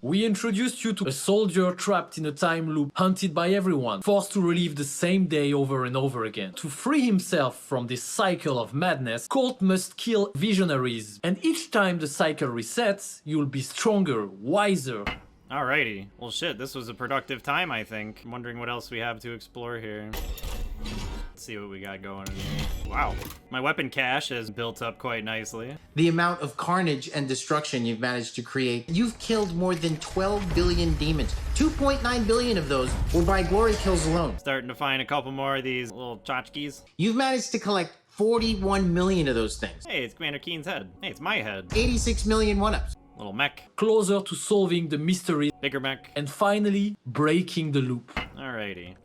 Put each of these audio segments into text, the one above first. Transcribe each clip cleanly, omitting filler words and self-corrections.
We introduced you to a soldier trapped in a time loop, hunted by everyone, forced to relive the same day over and over again. To free himself from this cycle of madness, Colt must kill visionaries, and each time the cycle resets, you'll be stronger, wiser. Alrighty. Well shit, this was a productive time, I think. I'm wondering what else we have to explore here. Let's see what we got going in here. Wow. My weapon cache has built up quite nicely. The amount of carnage and destruction you've managed to create. You've killed more than 12 billion demons. 2.9 billion of those were by glory kills alone. Starting to find a couple more of these little tchotchkes. You've managed to collect 41 million of those things. Hey, it's Commander Keen's head. Hey, it's my head. 86 million one-ups. Little mech. Closer to solving the mystery. Bigger mech. And finally, breaking the loop. Alrighty.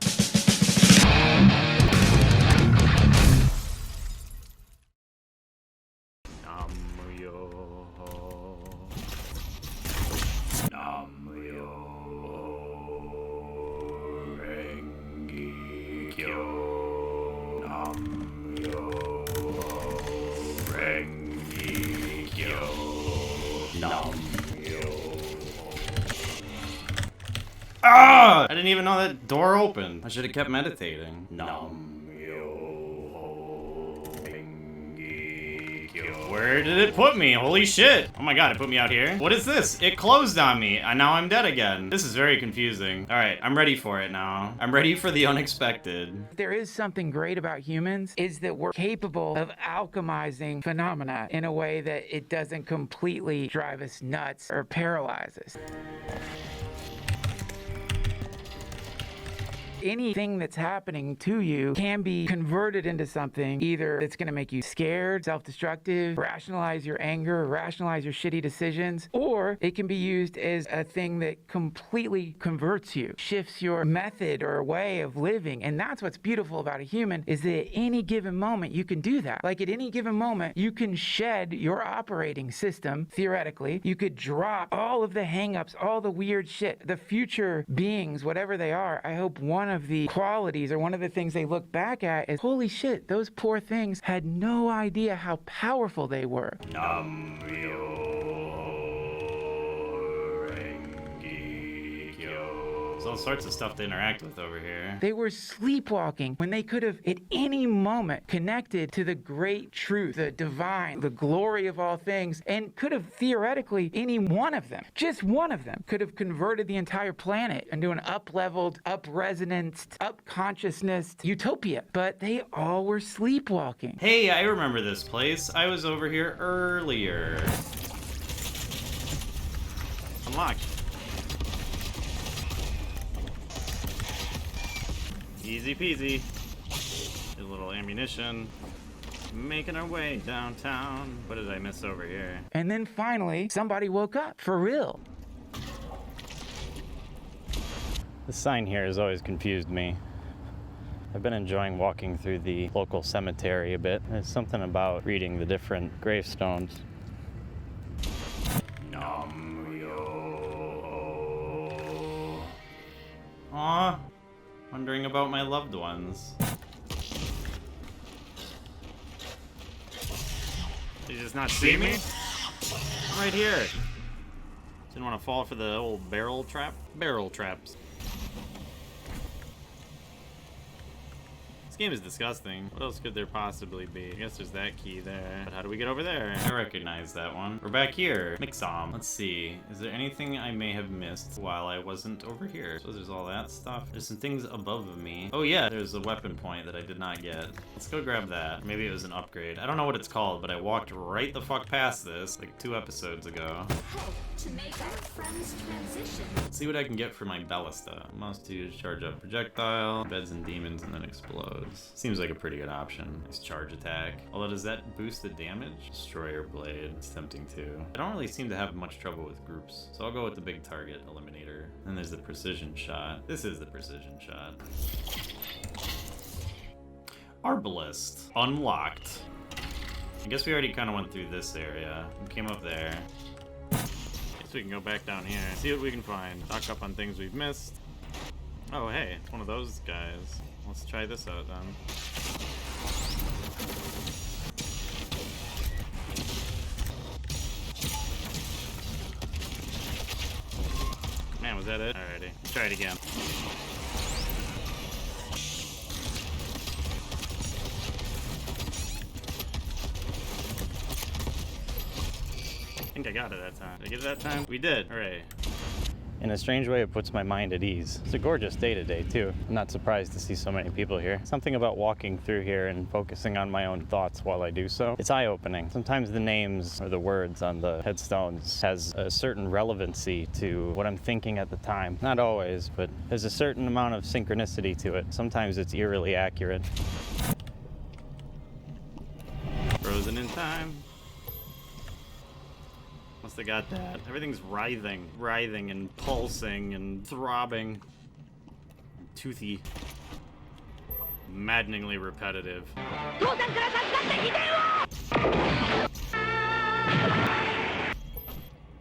Ah! I didn't even know that door opened. I should have kept meditating. Where did it put me? Holy shit. Oh my god, it put me out here. What is this? It closed on me, and now I'm dead again. This is very confusing. All right, I'm ready for it now. I'm ready for the unexpected. There is something great about humans, is that we're capable of alchemizing phenomena in a way that it doesn't completely drive us nuts or paralyze us. Anything that's happening to you can be converted into something either that's going to make you scared, self-destructive, rationalize your anger, rationalize your shitty decisions, or it can be used as a thing that completely converts you, shifts your method or way of living. And that's what's beautiful about a human, is that at any given moment you can do that. Like at any given moment, you can shed your operating system, theoretically. You could drop all of the hangups, all the weird shit. The future beings, whatever they are, I hope one of the qualities or one of the things they look back at is, holy shit, those poor things had no idea how powerful they were. There's all sorts of stuff to interact with over here. They were sleepwalking when they could have at any moment connected to the great truth, the divine, the glory of all things, and could have theoretically, any one of them, just one of them, could have converted the entire planet into an up-leveled, up-resonanced, up-consciousness utopia. But they all were sleepwalking. Hey, I remember this place. I was over here earlier. Unlocked. Easy peasy. A little ammunition. Making our way downtown. What did I miss over here? And then finally, somebody woke up, for real. The sign here has always confused me. I've been enjoying walking through the local cemetery a bit. There's something about reading the different gravestones. Aww. Wondering about my loved ones. Did you just not see me? I'm right here. Didn't want to fall for the old barrel trap? Barrel traps. This game is disgusting. What else could there possibly be? I guess there's that key there. But how do we get over there? I recognize that one. We're back here. Mixom. Let's see. Is there anything I may have missed while I wasn't over here? So there's all that stuff. There's some things above me. Oh yeah, there's a weapon point that I did not get. Let's go grab that. Maybe it was an upgrade. I don't know what it's called, but I walked right the fuck past this like 2 episodes ago. Help to make our friends transition. Let's see what I can get for my ballista. Mouse to charge up projectile, beds and demons, and then explodes. Seems like a pretty good option. Nice charge attack. Although, does that boost the damage? Destroyer blade. It's tempting too. I don't really seem to have much trouble with groups, so I'll go with the big target eliminator. Then there's the precision shot. This is the precision shot. Arbalist. Unlocked. I guess we already kind of went through this area. We came up there. Guess we can go back down here and see what we can find. Stock up on things we've missed. Oh, hey, it's one of those guys. Let's try this out then. Was that it? Alrighty. Let's try it again. I think I got it that time. Did I get it that time? We did. Hooray. In a strange way, it puts my mind at ease. It's a gorgeous day today, too. I'm not surprised to see so many people here. Something about walking through here and focusing on my own thoughts while I do so. It's eye-opening. Sometimes the names or the words on the headstones has a certain relevancy to what I'm thinking at the time. Not always, but there's a certain amount of synchronicity to it. Sometimes it's eerily accurate. Frozen in time. Must have got that. Everything's writhing and pulsing and throbbing. Toothy. Maddeningly repetitive.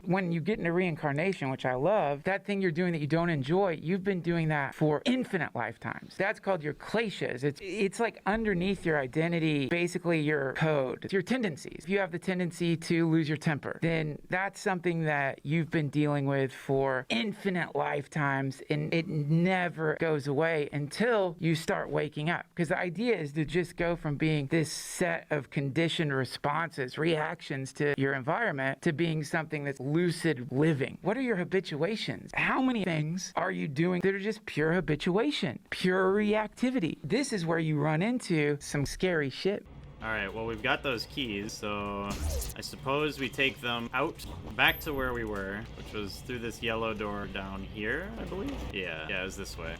When you get into reincarnation, which I love, that thing you're doing that you don't enjoy, you've been doing that for infinite lifetimes. That's called your 𝗍𝗵𝗄𝗍. It's like underneath your identity, basically your code. It's your tendencies. If you have the tendency to lose your temper, then that's something that you've been dealing with for infinite lifetimes, and it never goes away until you start waking up. Because the idea is to just go from being this set of conditioned responses, reactions to your environment, to being something that's lucid living. What are your habituations? How many things are you doing that are just pure habituation, pure reactivity? This is where you run into some scary shit. Alright, well, we've got those keys, so I suppose we take them out back to where we were, which was through this yellow door down here, I believe? Yeah, it was this way.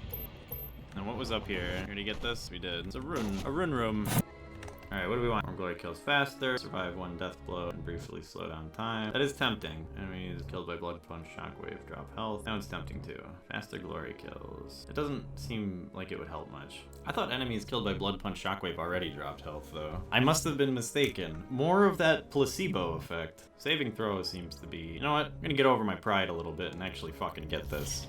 And what was up here? Here to get this? We did. It's a rune room. Alright, what do we want? More glory kills faster, survive one death blow, and briefly slow down time. That is tempting. Enemies killed by blood punch, shockwave, drop health. That one's tempting too. Faster glory kills. It doesn't seem like it would help much. I thought enemies killed by blood punch, shockwave already dropped health though. I must have been mistaken. More of that placebo effect. Saving throw seems to be... You know what? I'm gonna get over my pride a little bit and actually fucking get this.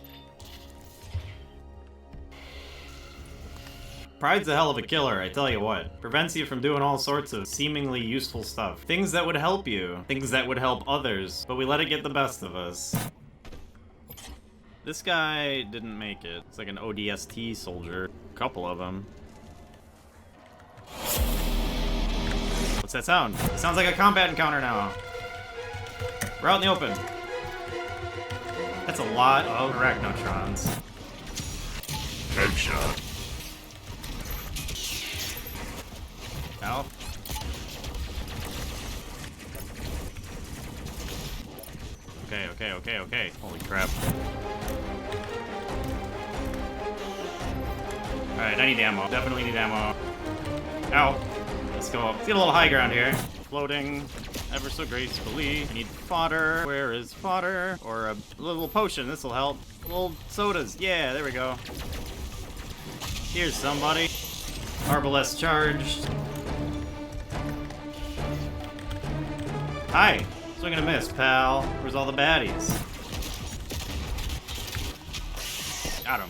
Pride's a hell of a killer, I tell you what. Prevents you from doing all sorts of seemingly useful stuff. Things that would help you. Things that would help others. But we let it get the best of us. This guy didn't make it. It's like an ODST soldier. A couple of them. What's that sound? It sounds like a combat encounter now. We're out in the open. That's a lot of arachnotrons. Headshot. Ow. Okay. Holy crap. Alright, I need ammo. Definitely need ammo. Ow. Let's go up. Let's get a little high ground here. Floating ever so gracefully. I need fodder. Where is fodder? Or a little potion. This'll help. Little sodas. Yeah, there we go. Here's somebody. 𝗹𝗶𝗃 charged. Hi! Swing and a miss, pal. Where's all the baddies? Got him.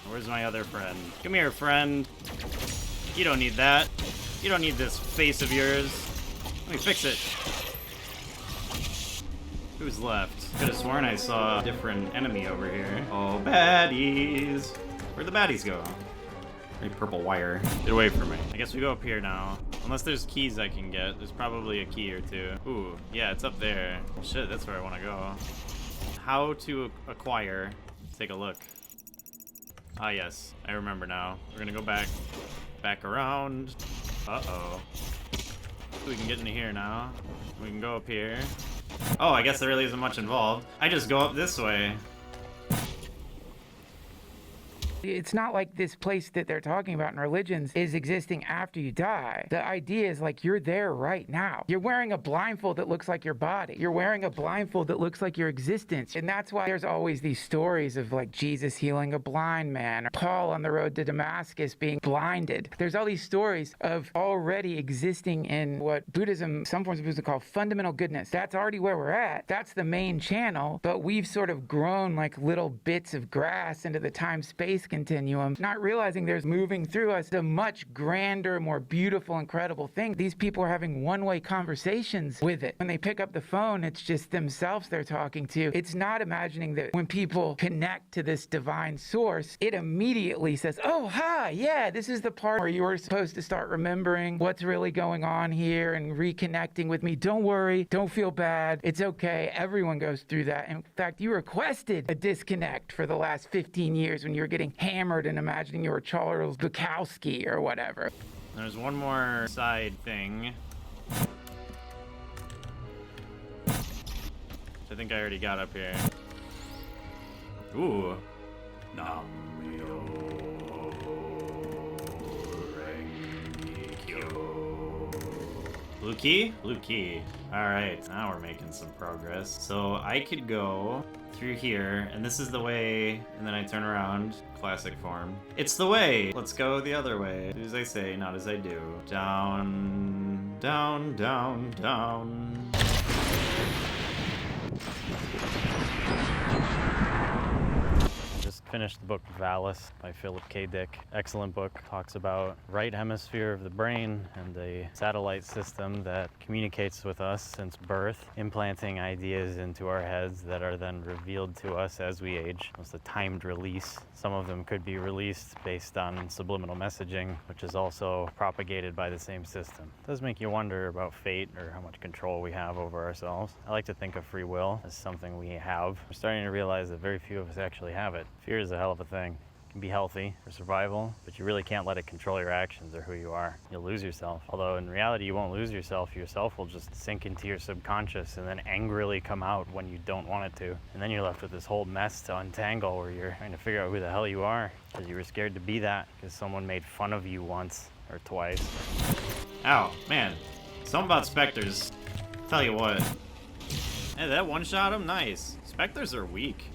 Where's my other friend? Come here, friend. You don't need that. You don't need this face of yours. Let me fix it. Who's left? Could have sworn I saw a different enemy over here. Oh, baddies. Where'd the baddies go? Purple wire. Get away from me. I guess we go up here now. Unless there's keys I can get. There's probably a key or two. Ooh, yeah, it's up there. Shit, that's where I want to go. How to acquire. Let's take a look. Ah, yes. I remember now. We're gonna go back around. Uh-oh. We can get into here now. We can go up here. Oh, I guess there really isn't much involved. I just go up this way. It's not like this place that they're talking about in religions is existing after you die. The idea is like you're there right now. You're wearing a blindfold that looks like your body. You're wearing a blindfold that looks like your existence. And that's why there's always these stories of like Jesus healing a blind man, or Paul on the road to Damascus being blinded. There's all these stories of already existing in what Buddhism, some forms of Buddhism call fundamental goodness. That's already where we're at. That's the main channel, but we've sort of grown like little bits of grass into the time-space continuum, not realizing there's moving through us a much grander, more beautiful, incredible thing. These people are having one-way conversations with it. When they pick up the phone, it's just themselves they're talking to. It's not imagining that when people connect to this divine source, it immediately says, oh, hi, yeah, this is the part where you're supposed to start remembering what's really going on here and reconnecting with me. Don't worry, don't feel bad. It's okay. Everyone goes through that. In fact, you requested a disconnect for the last 15 years when you were getting hammered and imagining you were Charles Bukowski or whatever. There's one more side thing. I think I already got up here. Ooh. Blue key? Blue key. Alright, now we're making some progress. So I could go through here, and this is the way, and then I turn around. Classic form. It's the way! Let's go the other way. Do as I say, not as I do. Down, down, down, down. Finished the book 𝗀𝗲 by 𝘁𝗵𝗂𝗍. Excellent book. Talks about right hemisphere of the brain and a satellite system that communicates with us since birth, implanting ideas into our heads that are then revealed to us as we age. It's a timed release. Some of them could be released based on subliminal messaging, which is also propagated by the same system. It does make you wonder about fate or how much control we have over ourselves. I like to think of free will as something we have. We're starting to realize that very few of us actually have it. Fear is a hell of a thing. It can be healthy for survival, but you really can't let it control your actions or who you are. You'll lose yourself. Although in reality, you won't lose yourself. Yourself will just sink into your subconscious and then angrily come out when you don't want it to. And then you're left with this whole mess to untangle where you're trying to figure out who the hell you are because you were scared to be that because someone made fun of you once or twice. Ow, man. Something about specters. Tell you what. Hey, that one-shot him? Nice. Specters are weak.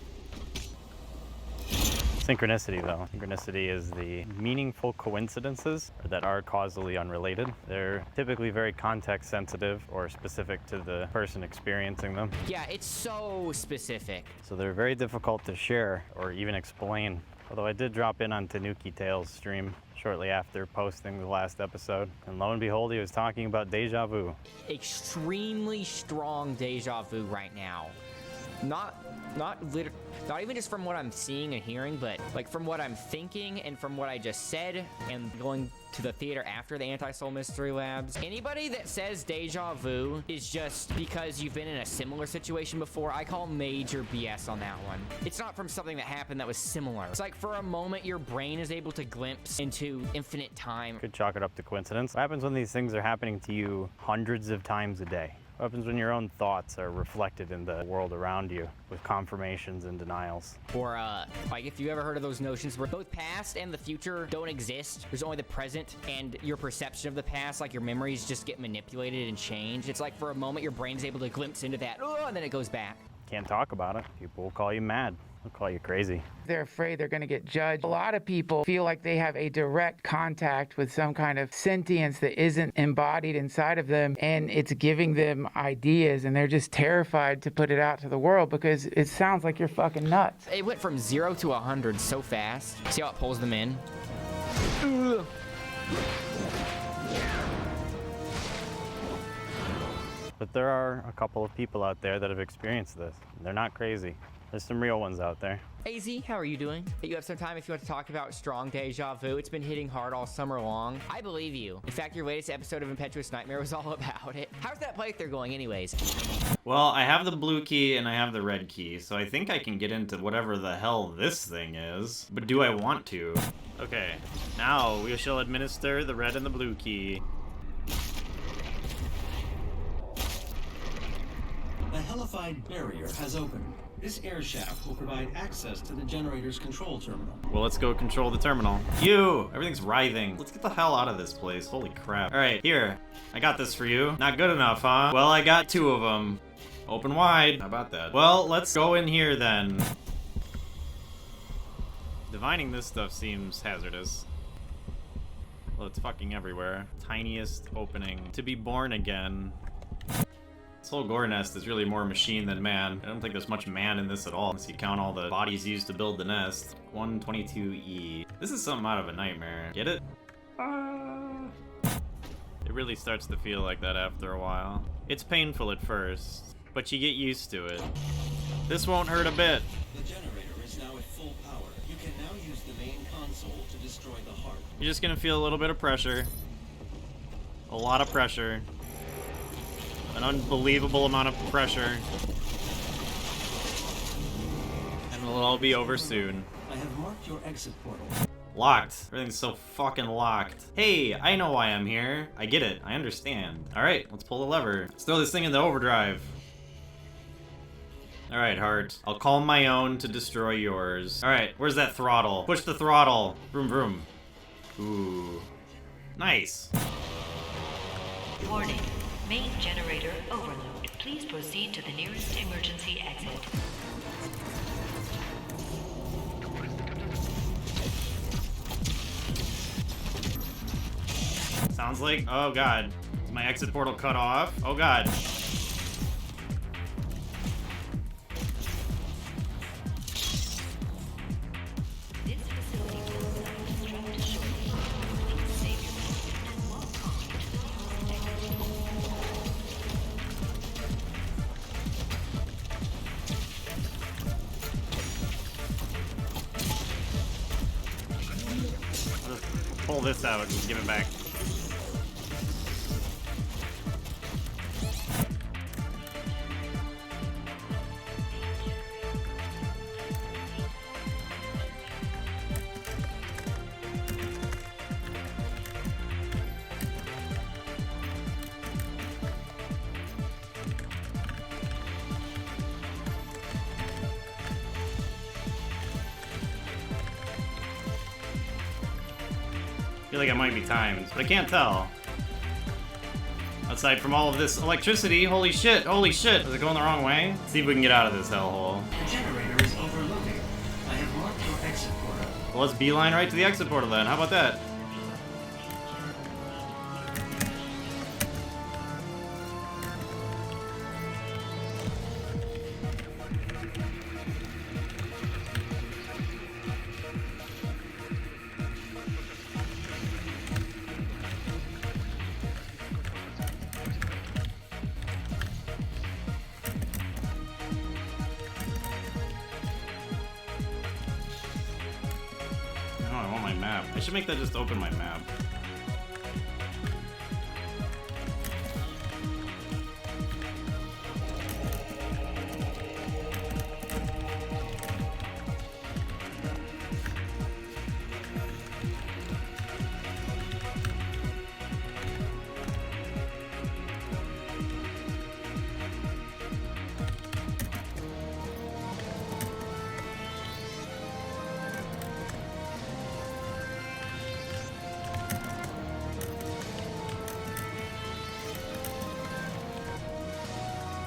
Synchronicity, though. Synchronicity is the meaningful coincidences that are causally unrelated. They're typically very context sensitive or specific to the person experiencing them. Yeah, it's so specific. So they're very difficult to share or even explain. Although I did drop in on Tanuki Tales' stream shortly after posting the last episode, and lo and behold, he was talking about deja vu. Extremely strong deja vu right now. Not even just from what I'm seeing and hearing, but like from what I'm thinking and from what I just said and going to the theater after the Anti-Soul Mystery Labs. Anybody that says deja vu is just because you've been in a similar situation before, I call major BS on that one. It's not from something that happened that was similar. It's like for a moment your brain is able to glimpse into infinite time. Could chalk it up to coincidence. What happens when these things are happening to you hundreds of times a day? What happens when your own thoughts are reflected in the world around you with confirmations and denials? Or, like if you ever heard of those notions where both past and the future don't exist, there's only the present and your perception of the past, like your memories just get manipulated and changed. It's like for a moment your brain is able to glimpse into that, and then it goes back. Can't talk about it. People will call you mad. They'll call you crazy. They're afraid they're going to get judged. A lot of people feel like they have a direct contact with some kind of sentience that isn't embodied inside of them, and it's giving them ideas, and they're just terrified to put it out to the world because it sounds like you're fucking nuts. It went from 0 to 100 so fast. See how it pulls them in? But there are a couple of people out there that have experienced this. They're not crazy. There's some real ones out there. AZ, how are you doing? You have some time if you want to talk about strong deja vu. It's been hitting hard all summer long. I believe you. In fact, your latest episode of Impetuous Nightmare was all about it. How's that playthrough going anyways? Well, I have the blue key and I have the red key, so I think I can get into whatever the hell this thing is. But do I want to? Okay, now we shall administer the red and the blue key. The hellified barrier has opened. This air shaft will provide access to the generator's control terminal. Well, let's go control the terminal. You! Everything's writhing. Let's get the hell out of this place. Holy crap. Alright, here. I got this for you. Not good enough, huh? Well, I got 2 of them. Open wide. How about that? Well, let's go in here then. Divining this stuff seems hazardous. Well, it's fucking everywhere. Tiniest opening. To be born again. This whole gore nest is really more machine than man. I don't think there's much man in this at all, unless you count all the bodies used to build the nest. 122E. This is something out of a nightmare. Get it? It really starts to feel like that after a while. It's painful at first, but you get used to it. This won't hurt a bit. The generator is now at full power. You can now use the main console to destroy the heart. You're just gonna feel a little bit of pressure. A lot of pressure. An unbelievable amount of pressure. And it'll all be over soon. I have marked your exit portal. Locked. Everything's so fucking locked. Hey, I know why I'm here. I get it. I understand. Alright, let's pull the lever. Let's throw this thing into overdrive. Alright, heart. I'll call my own to destroy yours. Alright, where's that throttle? Push the throttle. Vroom vroom. Ooh. Nice. Warning. Main generator overload. Please proceed to the nearest emergency exit. Sounds like, oh god. Is my exit portal cut off? Oh god. This facility will self-destruct shortly. Please save yourself and walk calmly to the nearest exit. I'll just pull this out and give it back. I feel like it might be timed, but I can't tell. Aside from all of this electricity, holy shit, holy shit. Is it going the wrong way? Let's see if we can get out of this hellhole. The generator is overloading. I have marked your exit portal. Well, let's beeline right to the exit portal then. How about that? I want my map. I should make that just open my map.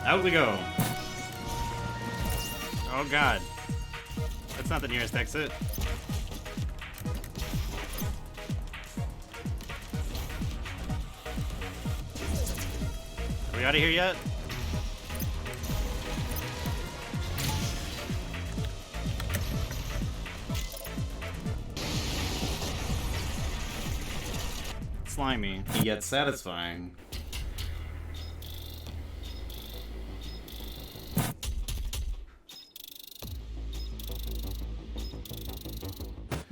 Out we go. Oh god. That's not the nearest exit. Are we out of here yet? Slimy, yet satisfying.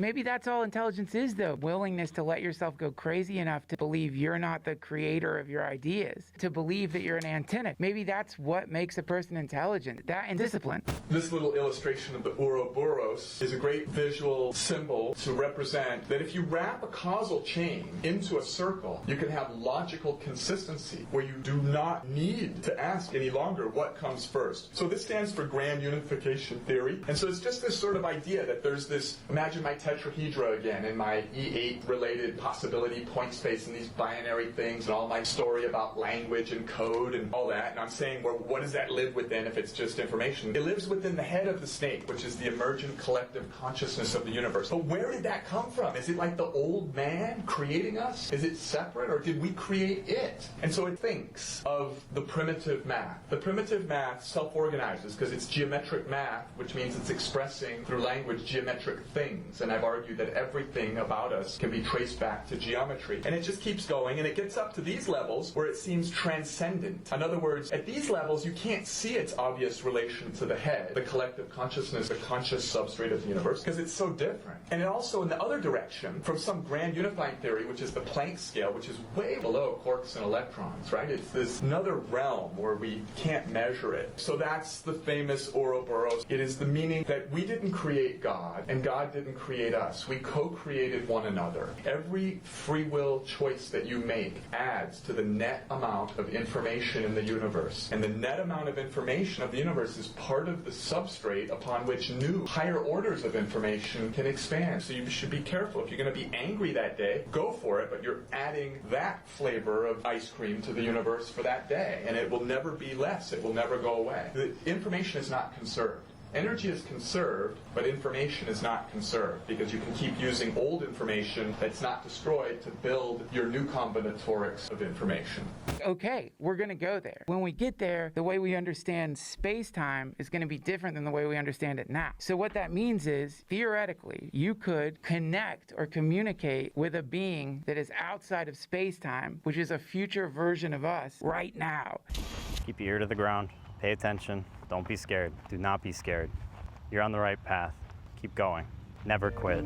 Maybe that's all intelligence is, though. Willingness to let yourself go crazy enough to believe you're not the creator of your ideas, to believe that you're an antenna. Maybe that's what makes a person intelligent. That and discipline. This little illustration of the Ouroboros is a great visual symbol to represent that if you wrap a causal chain into a circle, you can have logical consistency where you do not need to ask any longer what comes first. So this stands for grand unification theory. And so it's just this sort of idea that there's this, imagine my tetrahedra again in my E8 related possibility point space and these binary things and all my story about language and code and all that. And I'm saying, well, what does that live within if it's just information? It lives within the head of the snake, which is the emergent collective consciousness of the universe. But where did that come from? Is it like the old man creating us? Is it separate, or did we create it? And so it thinks of the primitive math. The primitive math self-organizes because it's geometric math, which means it's expressing through language geometric things. And I've argued that everything about us can be traced back to geometry. And it just keeps going, and it gets up to these levels where it seems transcendent. In other words, at these levels, you can't see its obvious relation to the head, the collective consciousness, the conscious substrate of the universe, because it's so different. And it also, in the other direction, from some grand unifying theory, which is the Planck scale, which is way below quarks and electrons, right? It's this another realm where we can't measure it. So that's the famous 𝗺𝗏𝗧𝗏. It is the meaning that we didn't create God, and God didn't create us. We co-created one another. Every free will choice that you make adds to the net amount of information in the universe. And the net amount of information of the universe is part of the substrate upon which new, higher orders of information can expand. So you should be careful. If you're going to be angry that day, go for it, but you're adding that flavor of ice cream to the universe for that day. And it will never be less. It will never go away. The information is not conserved. Energy is conserved, but information is not conserved because you can keep using old information that's not destroyed to build your new combinatorics of information. Okay, we're going to go there. When we get there, the way we understand space-time is going to be different than the way we understand it now. So what that means is, theoretically, you could connect or communicate with a being that is outside of space-time, which is a future version of us right now. Keep your ear to the ground. Pay attention. Don't be scared. Do not be scared. You're on the right path. Keep going. Never quit.